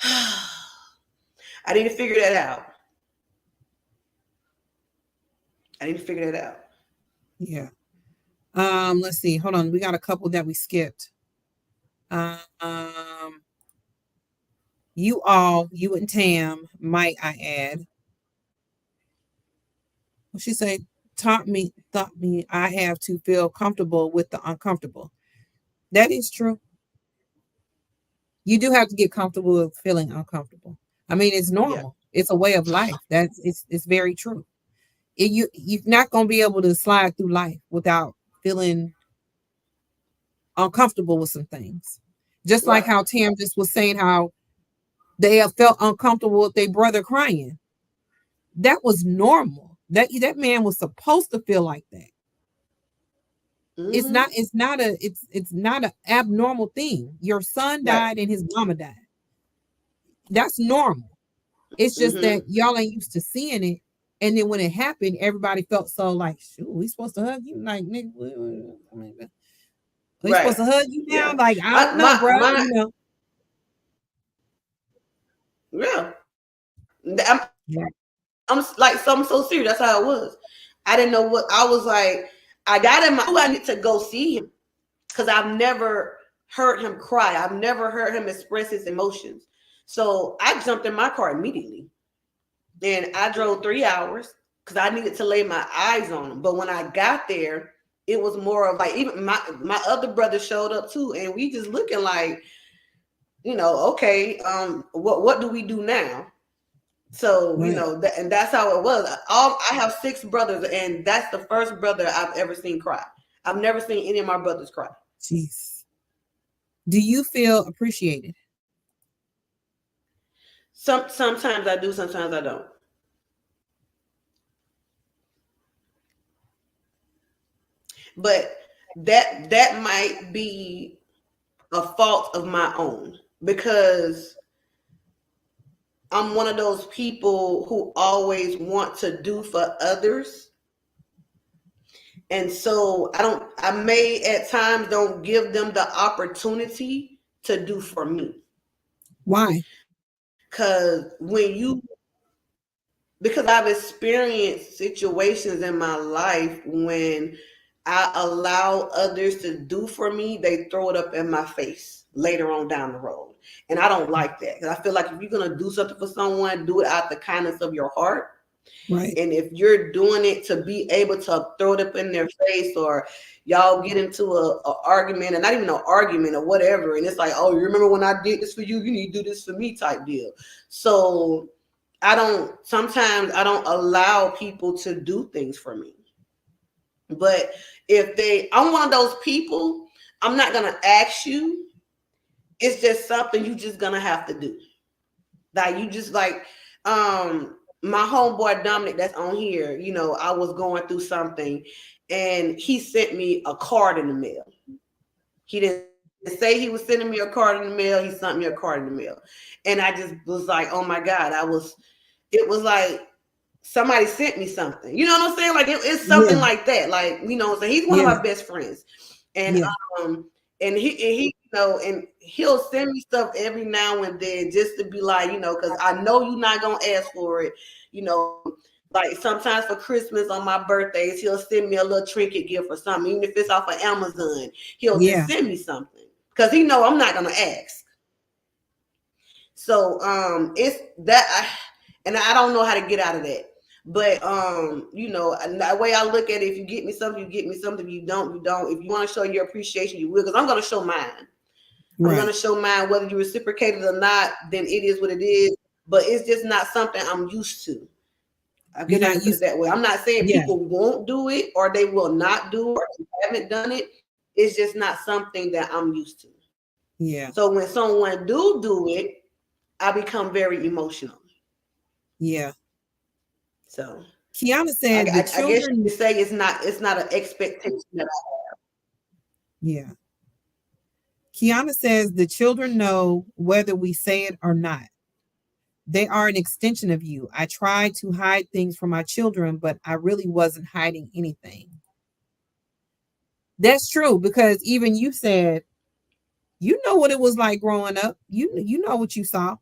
I need to figure that out. I need to figure that out. Yeah. Let's see. Hold on. We got a couple that we skipped. Um, you and Tam, might I add. What she say? Thought me I have to feel comfortable with the uncomfortable. That is true. You do have to get comfortable with feeling uncomfortable. I mean, it's Yeah. normal. It's a way of life. It's very true. You're not gonna be able to slide through life without feeling uncomfortable with some things. Just like Right. how Tam just was saying how they have felt uncomfortable with their brother crying. That was normal. That man was supposed to feel like that. Mm-hmm. It's not an abnormal thing. Your son Right. died and his mama died. That's normal. It's just that Mm-hmm. y'all ain't used to seeing it. And then when it happened, everybody felt so like, shoot, we supposed to hug you? Like, nigga, we Right. supposed to hug you now? Yeah. Like, I I don't know, bro. my yeah. I'm Yeah. I'm like something so serious. That's how it was. I didn't know what I was like. I got in my. I need to go see him because I've never heard him cry. I've never heard him express his emotions. So I jumped in my car immediately, and I drove 3 hours because I needed to lay my eyes on him. But when I got there, it was more of like even my other brother showed up too, and we just looking like, okay, what do we do now? So Right. and that's how it was. I have 6 brothers, and that's the first brother I've ever seen cry. I've never seen any of my brothers cry. Jeez. Do you feel appreciated? Sometimes I do, sometimes I don't. But that might be a fault of my own because I'm one of those people who always want to do for others. And so I may at times don't give them the opportunity to do for me. Why? Cause because I've experienced situations in my life when I allow others to do for me, they throw it up in my face later on down the road. And I don't like that. Because I feel like if you're gonna do something for someone, do it out the kindness of your heart. Right. And if you're doing it to be able to throw it up in their face, or y'all get into a argument, and not even an argument or whatever, and it's like, oh, you remember when I did this for you? You need to do this for me type deal. So sometimes I don't allow people to do things for me. But I'm one of those people, I'm not going to ask you. It's just something you just going to have to do. Like you just like, my homeboy Dominic that's on here, I was going through something and he sent me a card in the mail. He didn't say he was sending me a card in the mail. He sent me a card in the mail. And I just was like, oh my God, it was like somebody sent me something. You know what I'm saying? Like it's something Yeah. like that. Like, so he's one of Yeah. my best friends. And Yeah. he and he'll send me stuff every now and then just to be like, because I know you're not gonna ask for it, you know. Like sometimes for Christmas on my birthdays, he'll send me a little trinket gift or something, even if it's off of Amazon. He'll just Yeah. send me something because he know I'm not gonna ask. So it's that and I don't know how to get out of that. But the way I look at it, if you get me something, you get me something. If you don't, you don't. If you want to show your appreciation, you will. Because I'm gonna show mine. I'm Right. gonna show mine whether you reciprocate it or not. Then it is what it is. But it's just not something I'm used to. I You're guess I not can put it used. that way. I'm not saying Yeah. people won't do it or they will not do it or they haven't done it. It's just not something that I'm used to. Yeah. So when someone do it, I become very emotional. Yeah. So Kiyona I, said the I guess you children. could say it's not an expectation that Yeah. Kiyona says the children know whether we say it or not. They are an extension of you. I tried to hide things from my children, but I really wasn't hiding anything. That's true because even you said you know what it was like growing up. You know what you saw,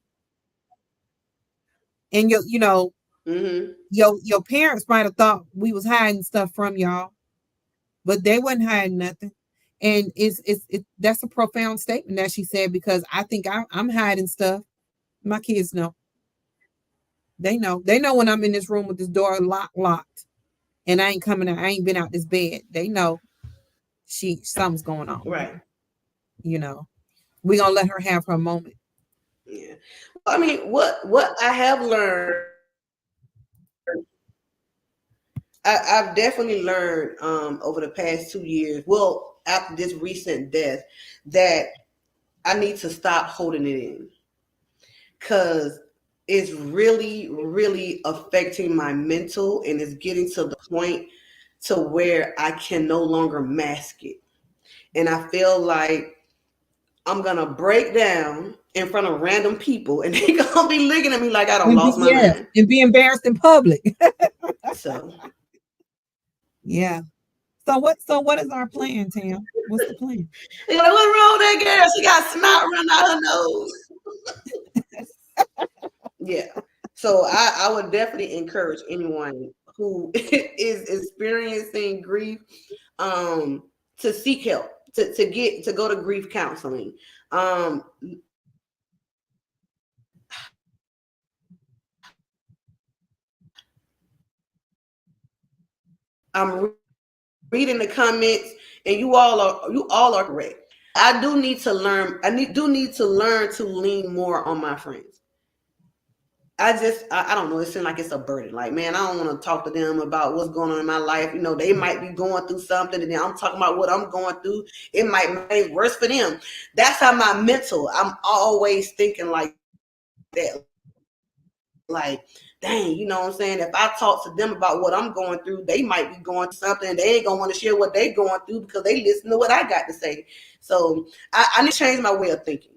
and I have. Hmm. your parents might have thought we was hiding stuff from y'all, but they wasn't hiding nothing. And that's a profound statement that she said because I think I'm hiding stuff. My kids know. They know. They know when I'm in this room with this door locked, and I ain't coming out. I ain't been out this bed. They know something's going on Right. here. You know, we gonna let her have her moment. Yeah. Well, I mean, what I have learned, I've definitely learned over the past 2 years. Well, after this recent death, that I need to stop holding it in because it's really, really affecting my mental, and it's getting to the point to where I can no longer mask it, and I feel like I'm gonna break down in front of random people, and they're gonna be looking at me like I don't And be lost my yeah, mind. and be embarrassed in public. So Yeah. So what is our plan, Tam? What's the plan? they're like, "What's wrong with that girl? She got snot running out her nose." Yeah. So I would definitely encourage anyone who is experiencing grief um to seek help, to go to grief counseling. Um I'm reading the comments, and you all are correct. I do need to learn. Do need to learn to lean more on my friends. I don't know. It seems like it's a burden. Like, man, I don't want to talk to them about what's going on in my life. They might be going through something, and then I'm talking about what I'm going through. It might make worse for them. That's how my mental. I'm always thinking like that. Like, dang, you know what I'm saying? If I talk to them about what I'm going through, they might be going through something. They ain't gonna want to share what they going through because they listen to what I got to say. So I need to change my way of thinking.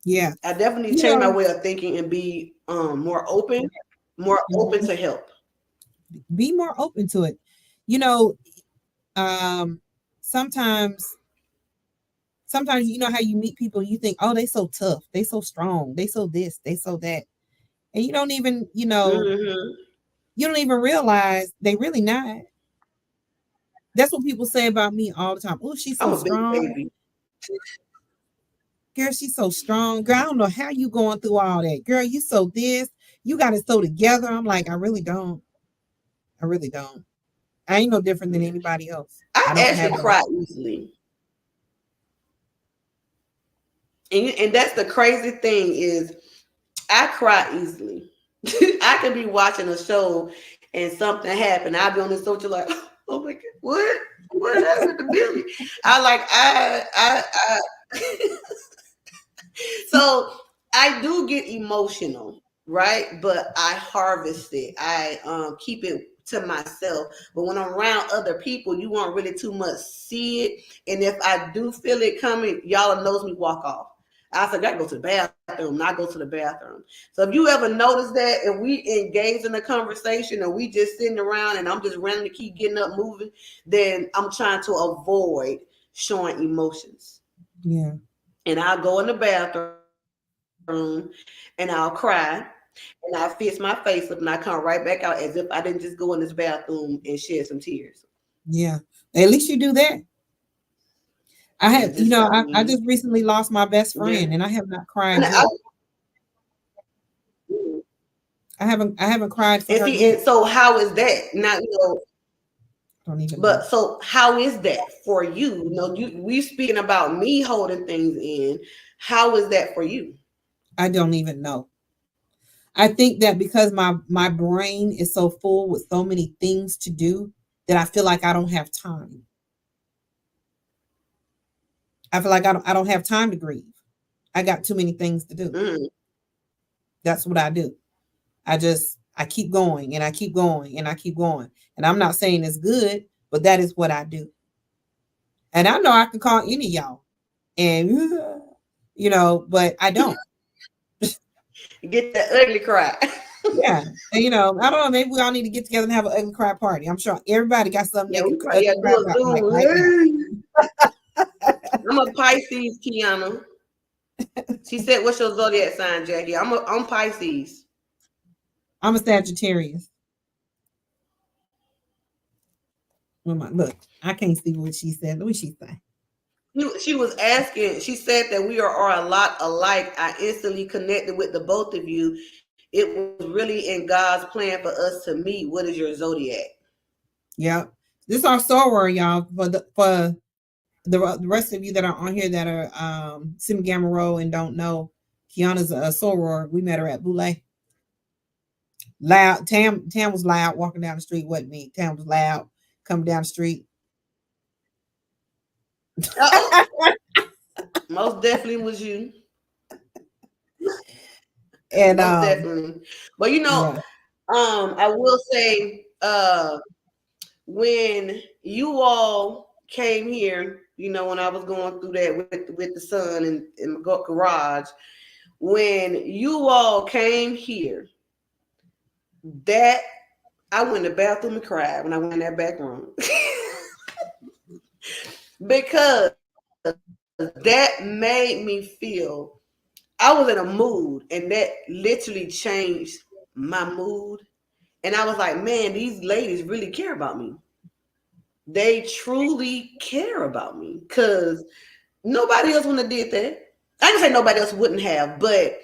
Yeah. I definitely need to You change my know, way of thinking and be more open mhm, to help. be more open to it. You know, um, sometimes sometimes you know how you meet people, you think, oh, they so tough, they so strong, they so this, they so that. And you don't even, Hmm. you don't even realize they really not. That's what people say about me all the time. Oh, she's I'm so a big strong. baby. Girl, she's so strong. Girl, I don't know how you going through all that. Girl, you so this. You got it so together. I'm like, I really don't. I really don't. I ain't no different than Yeah. anybody else. I I don't actually have cry easily, and that's the crazy thing is I cry easily. I can be watching a show and something happen. I'll be on the social like, oh my god, what happened to Billy? I like I so I do get emotional, right? But I harvest it. I keep it to myself. But when I'm around other people, you won't really too much see it. And if I do feel it coming, y'all knows me walk off. I forgot to go to the bathroom, not go to the bathroom. So if you ever notice that and we engage in a conversation and we just sitting around and I'm just randomly keep getting up moving, then I'm trying to avoid showing emotions. Yeah. And I'll go in the bathroom and I'll cry and I'll fix my face up and I come right back out as if I didn't just go in this bathroom and shed some tears. Yeah. At least you do that. I Yeah, have, just I I mean, just recently lost my best yeah. friend and I have not And cried I, yet. I haven't cried for and her see, and yet. so how is that now? I don't even know. But so how is that for you? We speaking about me holding things in. How is that for you? I don't even know. I think that because my brain is so full with so many things to do that I feel like I don't have time. I feel like I don't have time to grieve. I got too many things to do. That's what I do. I keep going and I keep going and I keep going. And I'm not saying it's good, but that is what I do. And I know I can call any of y'all and but I don't. Get that ugly cry. Yeah. And I don't know, maybe we all need to get together and have an ugly cry party. I'm sure everybody got something Yeah, they we can probably ugly gotta cry do a about like right now. Zoom. I'm a Pisces, Kiyona. She said, "What's your zodiac sign, Jackie?" I'm Pisces. I'm a Sagittarius. Look, I can't see what she said. What she say? She was asking. She said that we are a lot alike. I instantly connected with the both of you. It was really in God's plan for us to meet. What is your zodiac? Yeah, this is our soror, y'all. For the rest of you that are on here that are Sim Gamma Rho and don't know, Kiyona's a soror. We met her at Boulay. Loud. Tam was loud walking down the street. Wasn't me. Tam was loud coming down the street. Most definitely was you. And Most definitely. But yeah. I will say, when you all came here, when I was going through that with the son in my garage, when you all came here, that I went to the bathroom and cried when I went in that back room. Because that made me feel I was in a mood, and that literally changed my mood. And I was like, man, these ladies really care about me. They truly care about me, because nobody else wouldn't have did that. I can say nobody else wouldn't have, but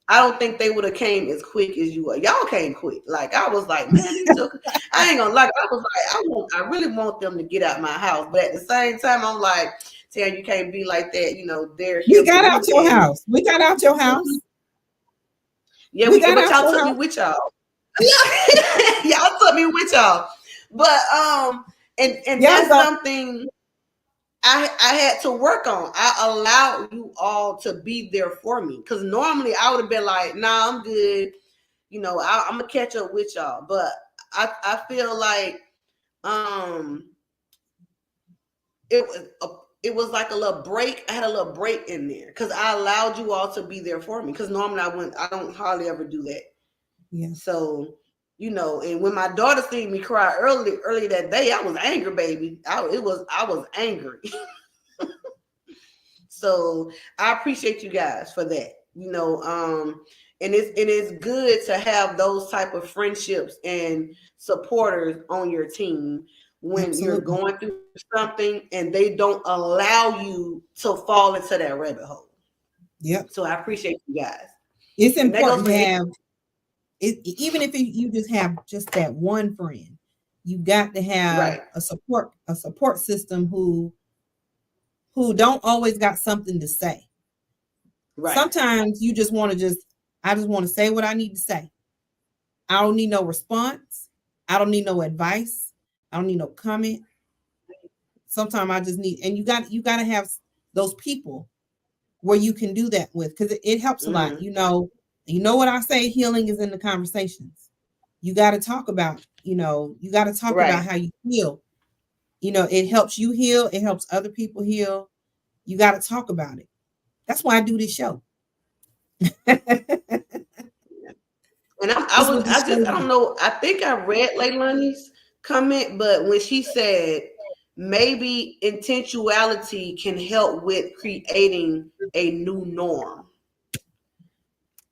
I don't think they would have came as quick as you are. Y'all came quick. Like, I was like, man, these jokers. I ain't gonna lie. I was like, I really want them to get out my house, but at the same time, I'm like, Tam, you can't be like that. They're here We for got you. out your house. We got out your house. Yeah, we got but out y'all your took me house. with y'all. Y'all took me with y'all. But and that's something I had to work on. I allowed you all to be there for me, because normally I would have been like, nah, I'm good. I'm gonna catch up with y'all. But I feel like it was like a little break. I had a little break in there because I allowed you all to be there for me. Because normally I don't hardly ever do that. Yeah. So, and when my daughter seen me cry early that day, I was angry, baby. I was angry. So I appreciate you guys for that. And it's good to have those type of friendships and supporters on your team when you're going through something and they don't allow you to fall into that rabbit hole. Yep. So I appreciate you guys. It's important to have even if you just have just that one friend, you got to have a support system who don't always got something to say. Right. Sometimes you just want to I just want to say what I need to say. I don't need no response. I don't need no advice. I don't need no comment. Sometimes I just need, and you got to have those people where you can do that with, because it helps a lot. You know what I say, healing is in the conversations. You got to talk about, you got to talk about how you feel. It helps you heal. It helps other people heal. You got to talk about it. That's why I do this show. And I don't know. I think I read Leilani's comment, but when she said maybe intentionality can help with creating a new norm.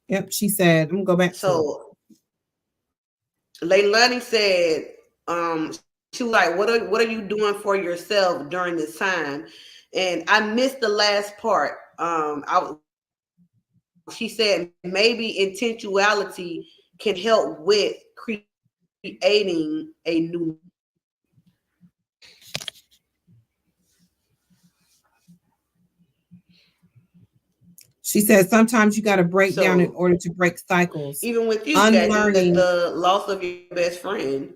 Yep, she said, I'm gonna go back. So Leilani said, she was like, what are you doing for yourself during this time? And I missed the last part. She said maybe intentionality can help with creating a new. She says sometimes you got to break down in order to break cycles. Even with you, Jackie, the loss of your best friend.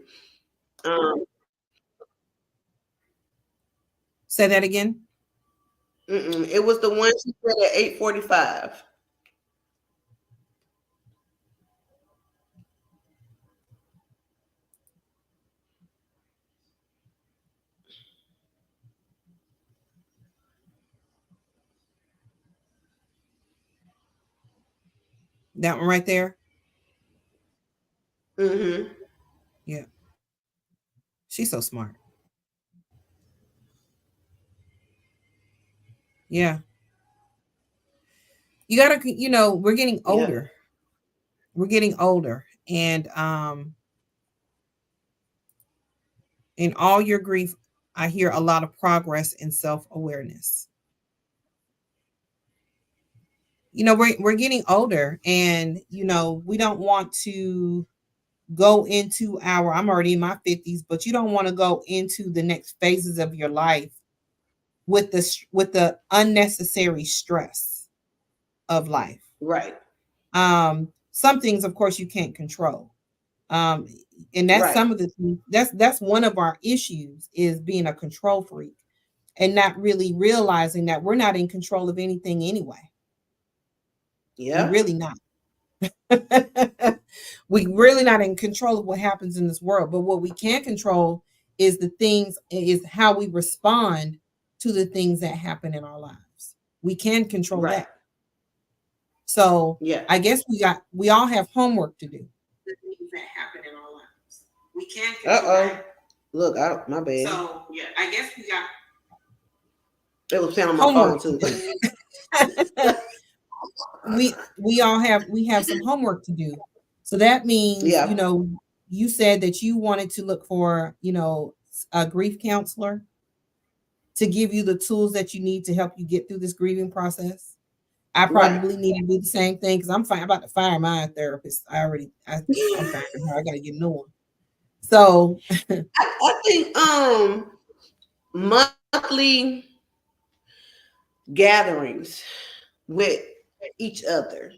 Say that again. It was the one she said at 8:45. That one right there. Mm-hmm. Yeah. She's so smart. Yeah. You gotta, we're getting Yep. older. We're getting older. And in all your grief, I hear a lot of progress in self-awareness. We're getting older, and we don't want to go into our I'm already in my 50s, but you don't want to go into the next phases of your life with the unnecessary stress of life. Right. Some things, of course, you can't control. Um, and that's Right. some of the things, that's one of our issues, is being a control freak and not really realizing that we're not in control of anything anyway. We Yeah. really not. We really not in control of what happens in this world. But what we can control is how we respond to the things that happen in our lives. We can control Right. that. So Yeah. I guess we all have homework to do. The things that happen in our lives. We can Uh control oh. that. Look, my bad. So yeah, I guess we got It was playing on my homework phone to too. do. We have some homework to do. So that means, Yeah. you said that you wanted to look for, a grief counselor to give you the tools that you need to help you get through this grieving process. I Right. probably need to do the same thing because I'm about to fire my therapist. I'm firing her. I gotta get a new one. So I think monthly gatherings with each other.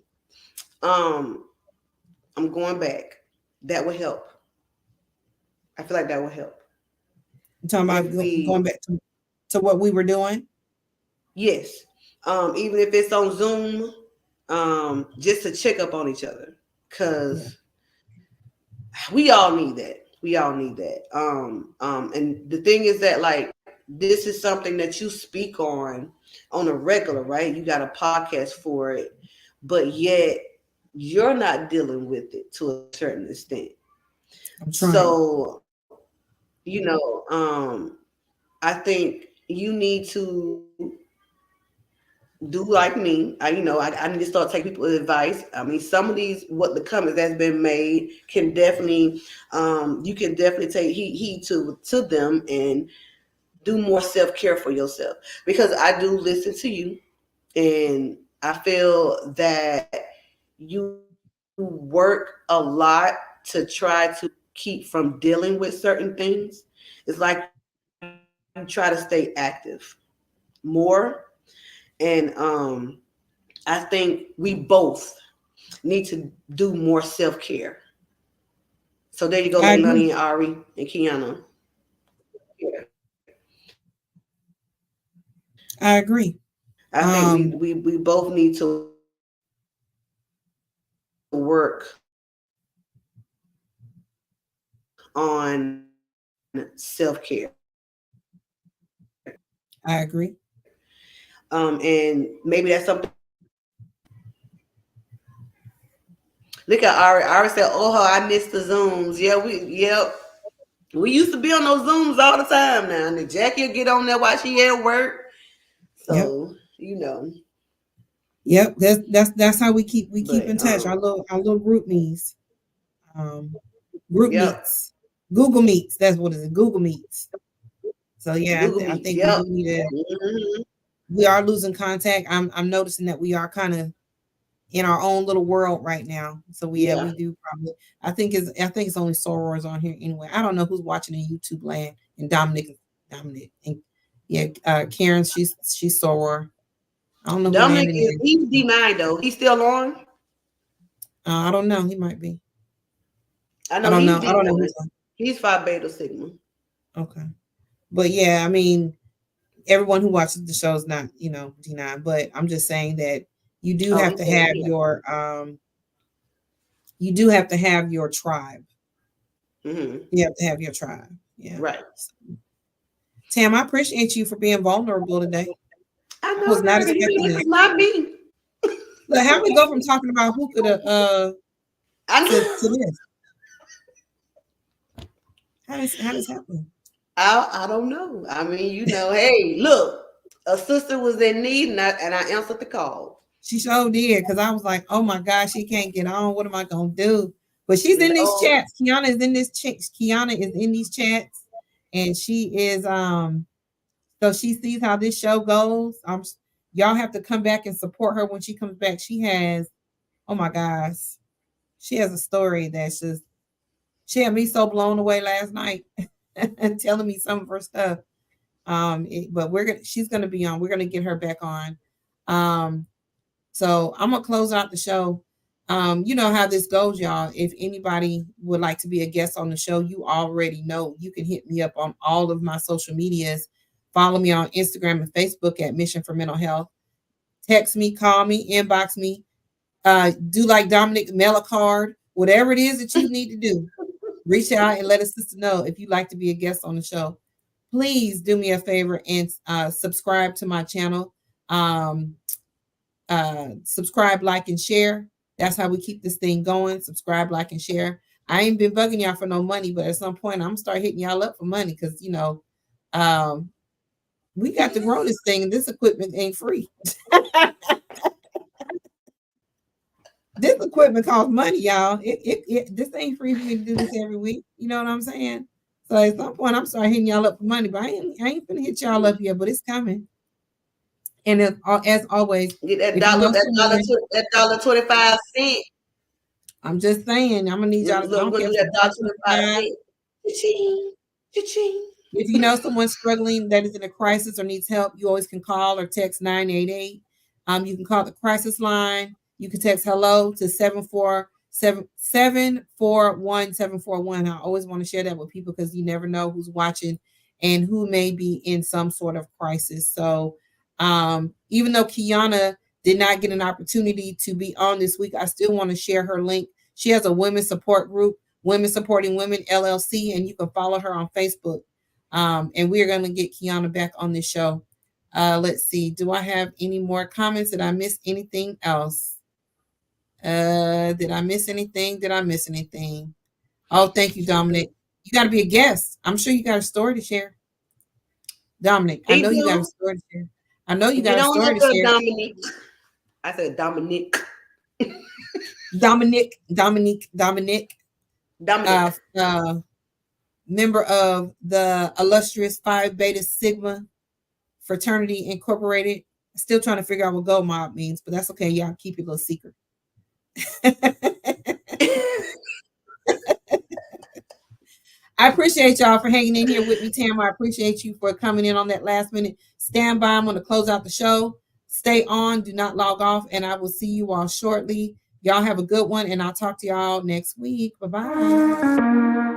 Um, I'm going back. That would help. I feel like that would help I'm talking if about going we, back to what we were doing. yes, even if it's on Zoom, just to check up on each other, Yeah, because we all need that. We all need that. And the thing is that, like, this is something that you speak on a regular, right? You got a podcast for it, but yet you're not dealing with it to a certain extent. I'm trying. So, I think you need to do like me. I need to start taking people's advice. I mean, some of these, what the comments that's been made, can definitely, you can definitely take heed to them and do more self care for yourself. Because I do listen to you, and I feel that you work a lot to try to keep from dealing with certain things. It's like you try to stay active more, and I think we both need to do more self care. So there you go, Lady I Nani and agree. Ari and Kiyana. Yeah. I agree. I think we, Um, we both need to work on self care. I agree. And maybe that's something. Look at Ari. Ari said, "Oh, I miss the Zooms." Yeah, yep. We used to be on those Zooms all the time now. And Jackie will get on there while she at work. Yep. So, Yep. That's how we keep but in touch. Our little group meets. Um, group yep. meets. Google Meets. That's what it is. Google Meets. So yeah, Google I Meets. think we Yep. do need to. Hmm. We are losing contact. I'm noticing that we are kind of in our own little world right now. So yeah, Yeah. we do probably. I think it's only sorors on here anyway. I don't know who's watching in YouTube land. And Dominic, and yeah, Karen, she's soror. I don't know who Dominic Landon is, is. he's D9 though. He's still on. I don't know. He might be. I I know don't he's know. I don't know D9. who's on. He's Phi Beta Sigma. Okay, but yeah, I mean, everyone who watches the show is not, D9, but I'm just saying that you do Oh, have to have yeah. your tribe. Mm-hmm. You have to have your tribe. Yeah. Right. Tam, I appreciate you for being vulnerable today. I I was know, not girl. expecting This this. is not me. Look, how we go from talking about hookah I to know. this? How does happen? I don't know. I mean, hey, look, a sister was in need, and I answered the call. She sure did, because I was like, oh my gosh, she can't get on. What am I gonna do? But she's in these No, chats. Kiana is in these chats, and she is so she sees how this show goes. Y'all have to come back and support her when she comes back. She has, oh my gosh, she has a story that's just, she had me so blown away last night and telling me some of her stuff. But she's gonna be on. We're gonna get her back on. So I'm gonna close out the show. You know how this goes, y'all. If anybody would like to be a guest on the show, you already know you can hit me up on all of my social medias. Follow me on Instagram and Facebook at Mission for Mental Health. Text me, call me, inbox me. Do like Dominic, mail a card, whatever it is that you need to do. Reach out and let a sister know if you'd like to be a guest on the show. Please do me a favor and subscribe to my channel. Subscribe, like, and share. That's how we keep this thing going. Subscribe, like, and share. I ain't been bugging y'all for no money, but at some point I'm gonna start hitting y'all up for money because um, we got to grow this thing, and this equipment ain't free. This equipment costs money, y'all. This ain't free for me to do this every week. You know what I'm saying? So at some point I'm starting hitting y'all up for money, but I ain't gonna hit y'all up yet, but it's coming. And as always, get that if you dollar, know someone, that dollar 25 cent. I'm just saying, I'm gonna need y'all to, I Look, don't we're care gonna if do it's that dollar 1.25. 25 cent. Cha-ching, cha-ching. If you know someone struggling that is in a crisis or needs help, you always can call or text 988. You can call the crisis line. You can text hello to 741-741. I always want to share that with people because you never know who's watching and who may be in some sort of crisis. So even though Kiyona did not get an opportunity to be on this week, I still want to share her link. She has a women's support group, Women Supporting Women LLC, and you can follow her on Facebook. And we're going to get Kiyona back on this show. Let's see. Do I have any more comments? Did I miss anything else? Did I miss anything? Did I miss anything? Oh, thank you, Dominic. You got to be a guest. I'm sure you got a story to share. Dominic, I He know you got a do. story to share. I know you got Get a on story up to there, share. Dominique. I said Dominique. Dominic, Dominic. member of the illustrious Phi Beta Sigma Fraternity Incorporated. Still trying to figure out what Gold Mob means, but that's okay. Y'all keep your little secret. I appreciate y'all for hanging in here with me, Tam. I appreciate you for coming in on that last minute. Stand by. I'm going to close out the show. Stay on. Do not log off. And I will see you all shortly. Y'all have a good one. And I'll talk to y'all next week. Bye-bye.